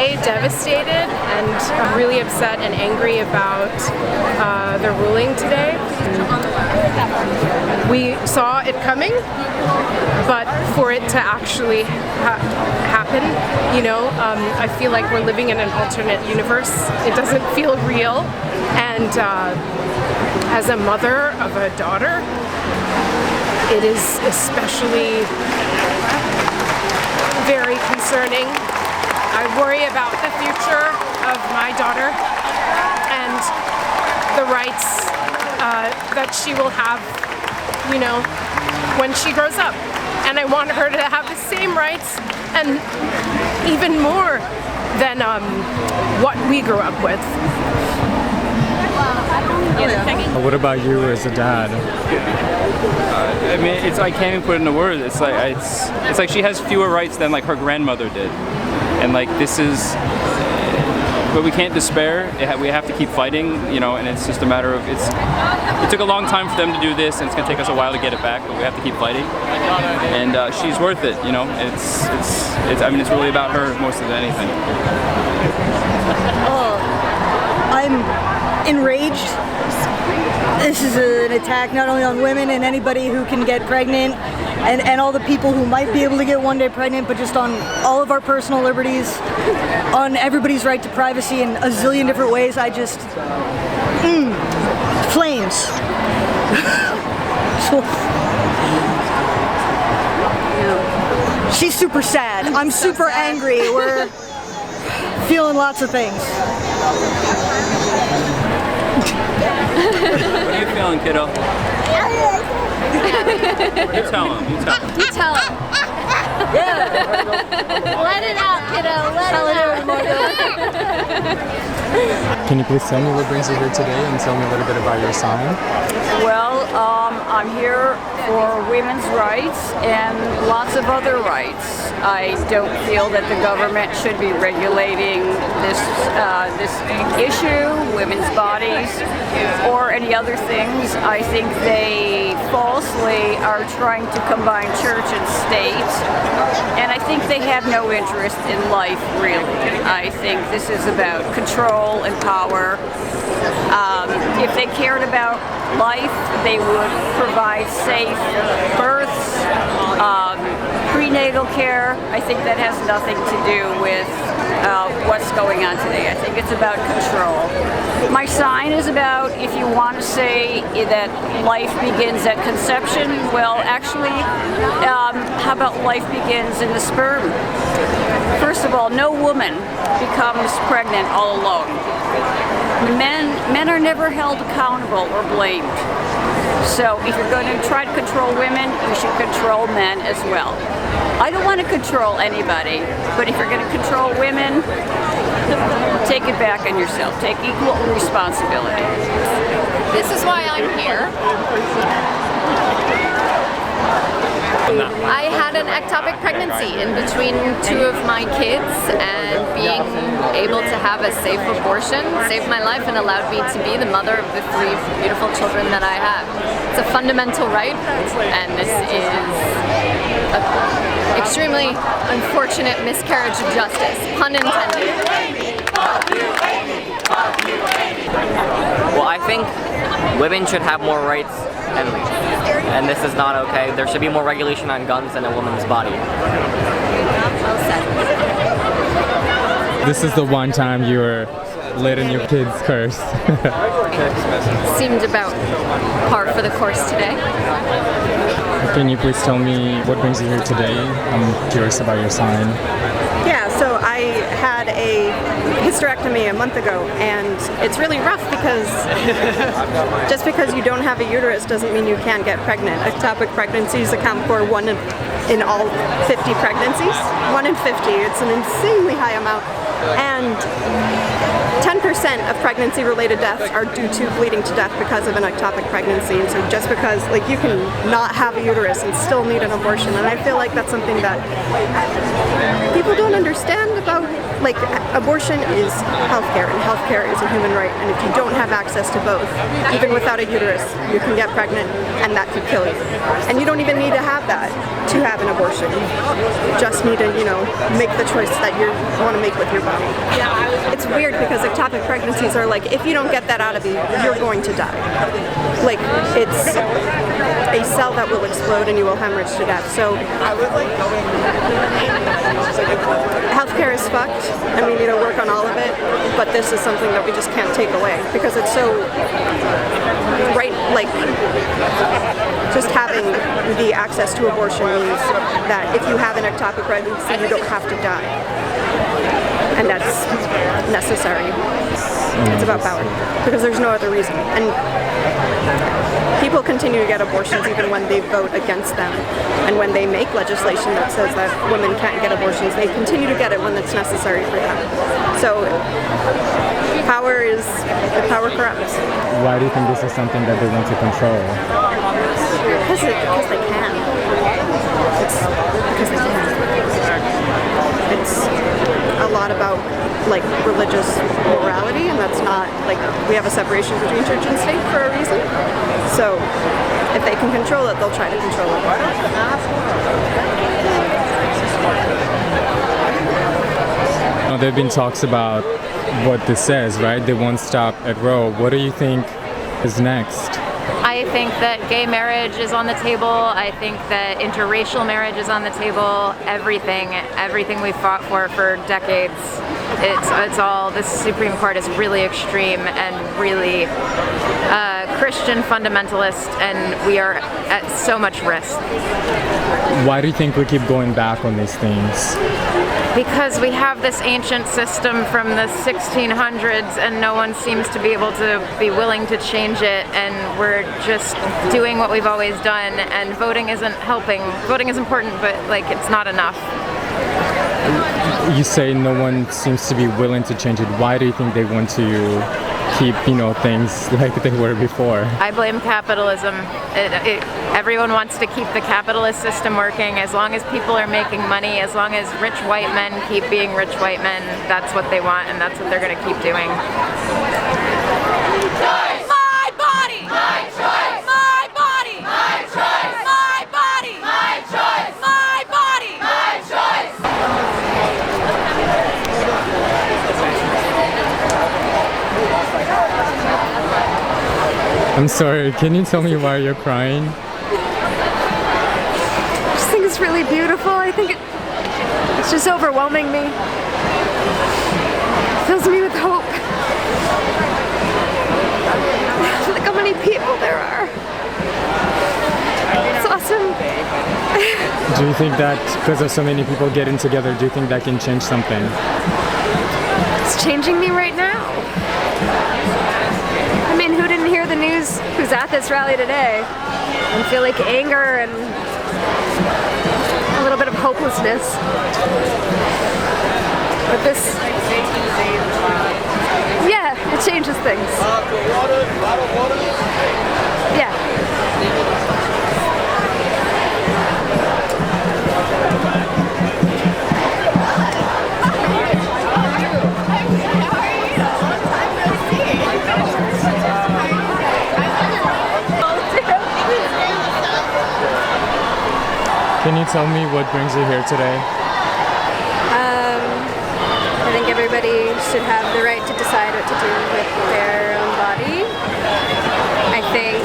A, devastated and really upset and angry about the ruling today. We saw it coming, but for it to actually happen, I feel like we're living in an alternate universe. It doesn't feel real, and as a mother of a daughter, it is especially very concerning. I worry about the future of my daughter and the rights that she will have, when she grows up. And I want her to have the same rights and even more than what we grew up with. What about you as a dad? I mean, I can't even put it into words. It's like she has fewer rights than like her grandmother did, and like this is. But we can't despair. We have to keep fighting, and it's just a matter of it took a long time for them to do this, and it's going to take us a while to get it back. But we have to keep fighting, and she's worth it. It's really about her more than anything. I'm enraged. This is an attack not only on women and anybody who can get pregnant, and all the people who might be able to get one day pregnant, but just on all of our personal liberties, on everybody's right to privacy in a zillion different ways. I just, flames. She's super sad. I'm super angry. We're feeling lots of things. What are you feeling, kiddo? You tell him. You tell him. Yeah. Let it out, kiddo. Let it out. Can you please tell me what brings you here today and tell me a little bit about your sign? Well, I'm here for women's rights and lots of other rights. I don't feel that the government should be regulating this issue, women's bodies, or any other things. I think they falsely are trying to combine church and state, and I think they have no interest in life, really. I think this is about control and power. If they cared about life, they would provide safe births, prenatal care. I think that has nothing to do with what's going on today. I think it's about control. My sign is about, if you want to say that life begins at conception, well, actually, how about life begins in the sperm? First of all, no woman becomes pregnant all alone. Men are never held accountable or blamed. So if you're going to try to control women, you should control men as well. I don't want to control anybody, but if you're going to control women, take it back on yourself. Take equal responsibility. This is why I'm here. I had an ectopic pregnancy in between two of my kids, and being able to have a safe abortion saved my life and allowed me to be the mother of the 3 beautiful children that I have. It's a fundamental right, and this is an extremely unfortunate miscarriage of justice, pun intended. Well, I think women should have more rights, and this is not okay. There should be more regulation on guns and a woman's body. Well said. This is the one time you were letting your kids curse. Seemed about par for the course today. Can you please tell me what brings you here today? I'm curious about your sign. Yeah, so I had a hysterectomy a month ago, and it's really rough because just because you don't have a uterus doesn't mean you can't get pregnant. Ectopic pregnancies account for 1 in all 50 pregnancies. 1 in 50, it's an insanely high amount. And 10% of pregnancy-related deaths are due to bleeding to death because of an ectopic pregnancy. And so just because you can not have a uterus and still need an abortion, and I feel like that's something that people don't understand about like abortion is healthcare, and healthcare is a human right. And if you don't have access to both, even without a uterus, you can get pregnant, and that could kill you. And you don't even need to have that to have an abortion. You just need to, make the choice that you want to make with your body. It's weird because ectopic pregnancies are like, if you don't get that out of you, you're going to die. Like, it's a cell that will explode and you will hemorrhage to death. So healthcare is fucked and we need to work on all of it, but this is something that we just can't take away because it's so right, like just having the access to abortion means that if you have an ectopic pregnancy, you don't have to die. And that's necessary. It's about power because there's no other reason. And people continue to get abortions even when they vote against them. And when they make legislation that says that women can't get abortions, they continue to get it when it's necessary for them. So power corrupts. Why do you think this is something that they want to control? Because they can. It's because they can. It's a lot about like religious morality, and that's not like we have a separation between church and state for a reason. So if they can control it, they'll try to control it. There have been talks about what this says, right? They won't stop at Roe. What do you think is next? I think that gay marriage is on the table. I think that interracial marriage is on the table. Everything we've fought for decades. It's all, this Supreme Court is really extreme and really Christian fundamentalist, and we are at so much risk. Why do you think we keep going back on these things? Because we have this ancient system from the 1600s and no one seems to be able to be willing to change it, and we're just doing what we've always done, and voting isn't helping. Voting is important, but like it's not enough. You say no one seems to be willing to change it. Why do you think they want to keep, things like they were before? I blame capitalism. Everyone wants to keep the capitalist system working. As long as people are making money, as long as rich white men keep being rich white men, that's what they want, and that's what they're going to keep doing. My body! My choice! My body! My choice! My body! My choice! My body! My choice! I'm sorry, can you tell me why you're crying? I just think it's really beautiful. I think it's just overwhelming me. It fills me with hope. Look how many people there are. It's awesome. Do you think that because of so many people getting together, do you think that can change something? It's changing me right now. I mean, who didn't hear the news who's at this rally today and feel like anger and a little bit of hopelessness? But this, yeah, it changes things. Yeah. Can you tell me what brings you here today? I think everybody should have the right to decide what to do with their own body. I think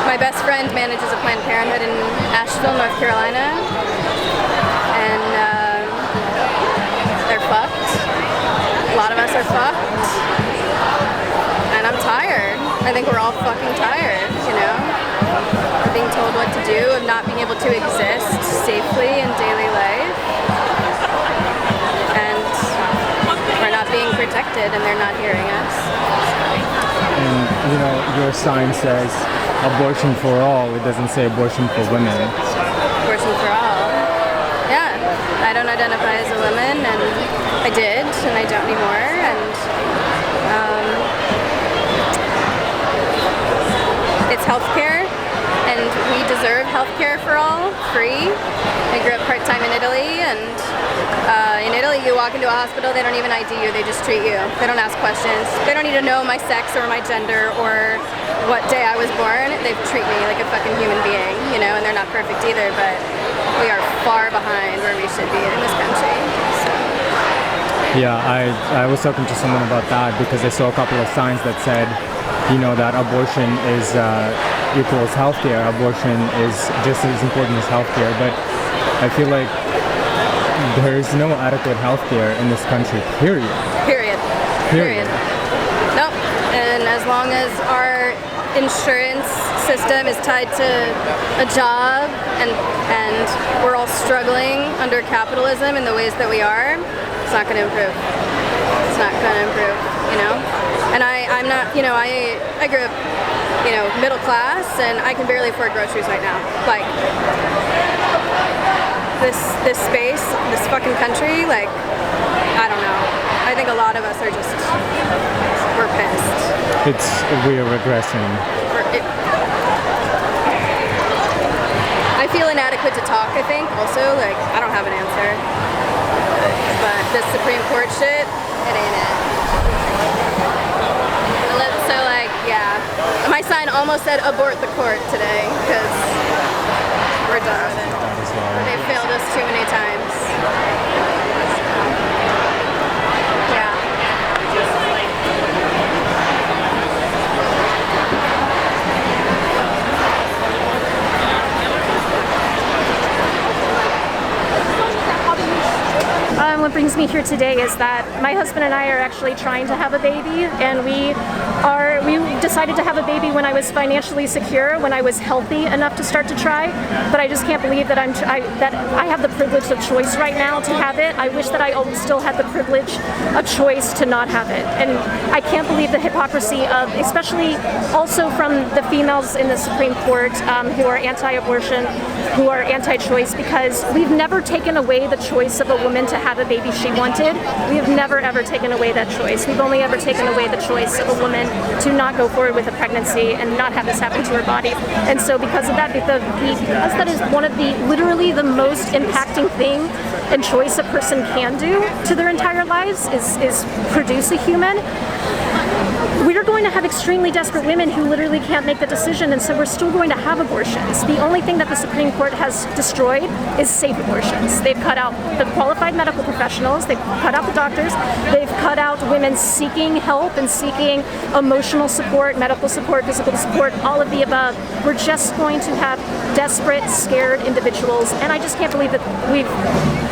my best friend manages a Planned Parenthood in Asheville, North Carolina, and they're fucked. A lot of us are fucked, and I'm tired. I think we're all fucking tired, being told what to do, of not being able to exist safely in daily life, and we're not being protected, and they're not hearing us. And your sign says abortion for all. It doesn't say abortion for women. Abortion for all. Yeah, I don't identify as a woman, and I did, and I don't anymore, and it's healthcare. and we deserve healthcare for all, free. I grew up part-time in Italy, and in Italy you walk into a hospital, they don't even ID you, they just treat you. They don't ask questions. They don't need to know my sex or my gender or what day I was born. They treat me like a fucking human being, you know, and they're not perfect either, but we are far behind where we should be in this country. So. Yeah, I was talking to someone about that because I saw a couple of signs that said, you know, that abortion is equals healthcare. Abortion is just as important as healthcare, but I feel like there is no adequate healthcare in this country. Period. Nope. And as long as our insurance system is tied to a job and we're all struggling under capitalism in the ways that we are, it's not going to improve. It's not going to improve, you know? And I'm not, you know, I grew up, you know, middle class, and I can barely afford groceries right now. Like, this space, this fucking country, like, I don't know. I think a lot of us are just, we're pissed. We are regressing. I feel inadequate to talk, I think, also, like, I don't have an answer. But this Supreme Court shit, it ain't it. So, like, yeah. My sign almost said abort the court today, because we're done with it. They failed us too many times. Yeah. What brings me here today is that my husband and I are actually trying to have a baby, and we decided to have a baby when I was financially secure, when I was healthy enough to start to try. But I just can't believe that I have the privilege of choice right now to have it. I wish that I still had the privilege of choice to not have it, and I can't believe the hypocrisy of, especially also from the females in the Supreme Court who are anti-abortion, who are anti-choice, because we've never taken away the choice of a woman to have a baby she wanted. We have never ever taken away that choice. We've only ever taken away the choice of a woman to not go forward with a pregnancy and not have this happen to her body. And so because of that, because that is one of literally the most impacting thing and choice a person can do to their entire lives is produce a human. We're going to have extremely desperate women who literally can't make the decision, and so we're still going to have abortions. The only thing that the Supreme Court has destroyed is safe abortions. They've cut out the qualified medical professionals, they've cut out the doctors, they've cut out women seeking help and seeking emotional support, medical support, physical support, all of the above. We're just going to have desperate, scared individuals, and I just can't believe that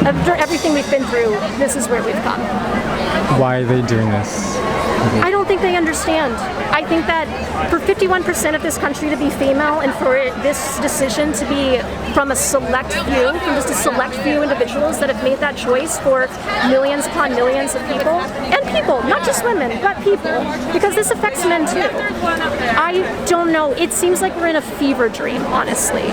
after everything we've been through, this is where we've come. Why are they doing this? I don't think they understand. I think that for 51% of this country to be female and for this decision to be from a select few, from just a select few individuals that have made that choice for millions upon millions of people, and people, not just women, but people, because this affects men too. I don't know. It seems like we're in a fever dream, honestly.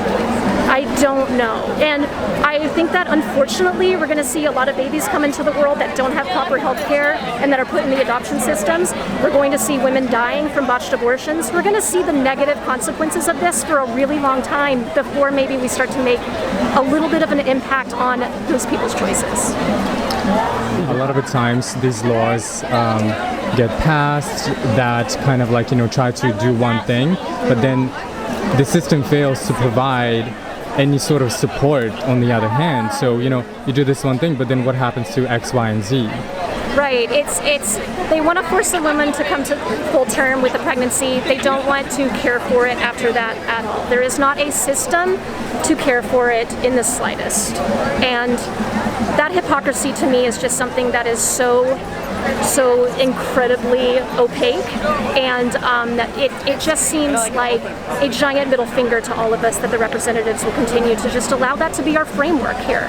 I don't know. And I think that unfortunately we're going to see a lot of babies come into the world that don't have proper health care and that are put in the adoption systems. We're going to see women dying from botched abortions. We're going to see the negative consequences of this for a really long time before maybe we start to make a little bit of an impact on those people's choices. A lot of the times these laws get passed that kind of like, you know, try to do one thing, but then the system fails to provide any sort of support on the other hand. So, you know, you do this one thing, but then what happens to X, Y, and Z? Right. They want to force a woman to come to full term with a pregnancy. They don't want to care for it after that at all. There is not a system to care for it in the slightest. And that hypocrisy to me is just something that is so incredibly opaque, and it just seems like a giant middle finger to all of us that the representatives will continue to just allow that to be our framework here.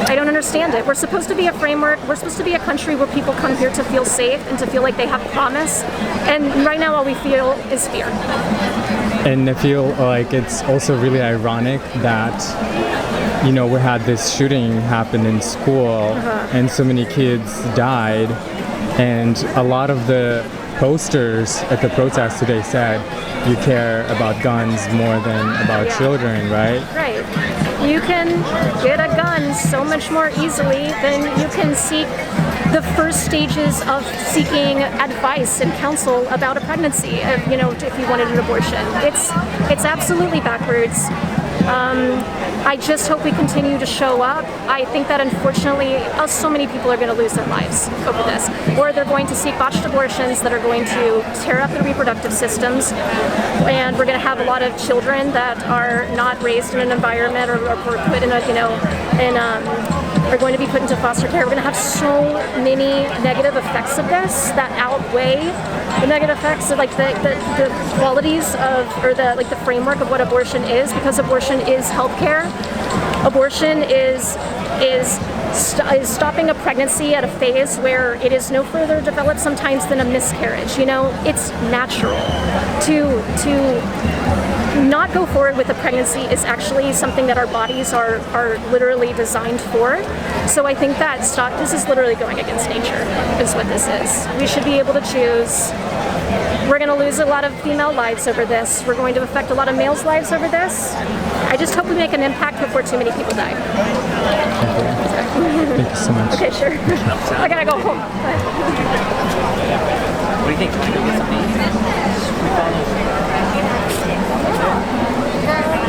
I don't understand it. We're supposed to be a framework. We're supposed to be a country where people come here to feel safe and to feel like they have promise, and right now all we feel is fear. And I feel like it's also really ironic that, you know, we had this shooting happen in school and so many kids died, and a lot of the posters at the protest today said you care about guns more than about children, right? Right. You can get a gun so much more easily than you can seek the first stages of seeking advice and counsel about a pregnancy, if you wanted an abortion. It's absolutely backwards. I just hope we continue to show up. I think that unfortunately so many people are going to lose their lives over this, or they're going to seek botched abortions that are going to tear up their reproductive systems, and we're going to have a lot of children that are not raised in an environment or put in are going to be put into foster care. We're going to have so many negative effects of this that outweigh the negative effects of the qualities of, or the framework of what abortion is, because abortion is healthcare. Abortion is stopping a pregnancy at a phase where it is no further developed sometimes than a miscarriage. It's natural to not go forward with a pregnancy is actually something that our bodies are literally designed for. So I think that this is literally going against nature, is what this is. We should be able to choose. We're going to lose a lot of female lives over this. We're going to affect a lot of males' lives over this. I just hope we make an impact before too many people die. Thank you so much. Okay, sure. I gotta go home. What do you think? Can I go get something?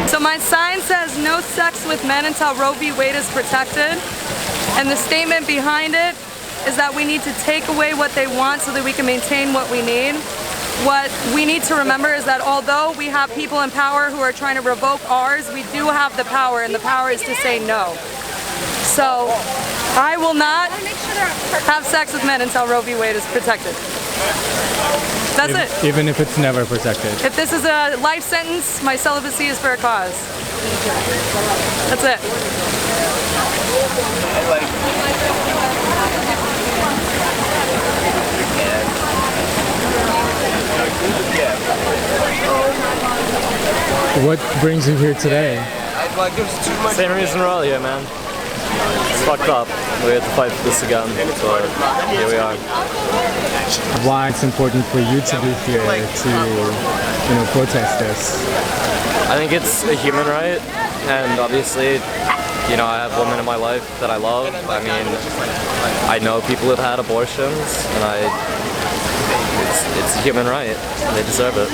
So my sign says no sex with men until Roe v. Wade is protected. And the statement behind it is that we need to take away what they want so that we can maintain what we need. What we need to remember is that although we have people in power who are trying to revoke ours, we do have the power, and the power is to say no. So I will not have sex with men until Roe v. Wade is protected. That's it. Even if it's never protected. If this is a life sentence, my celibacy is for a cause. That's it. What brings you here today? Same reason we're all here, man. It's fucked up. We have to fight for this again, so here we are. Why it's important for you to be here to, protest this? I think it's a human right, and obviously, I have women in my life that I love. I mean, I know people who've had abortions, and it's a human right. They deserve it.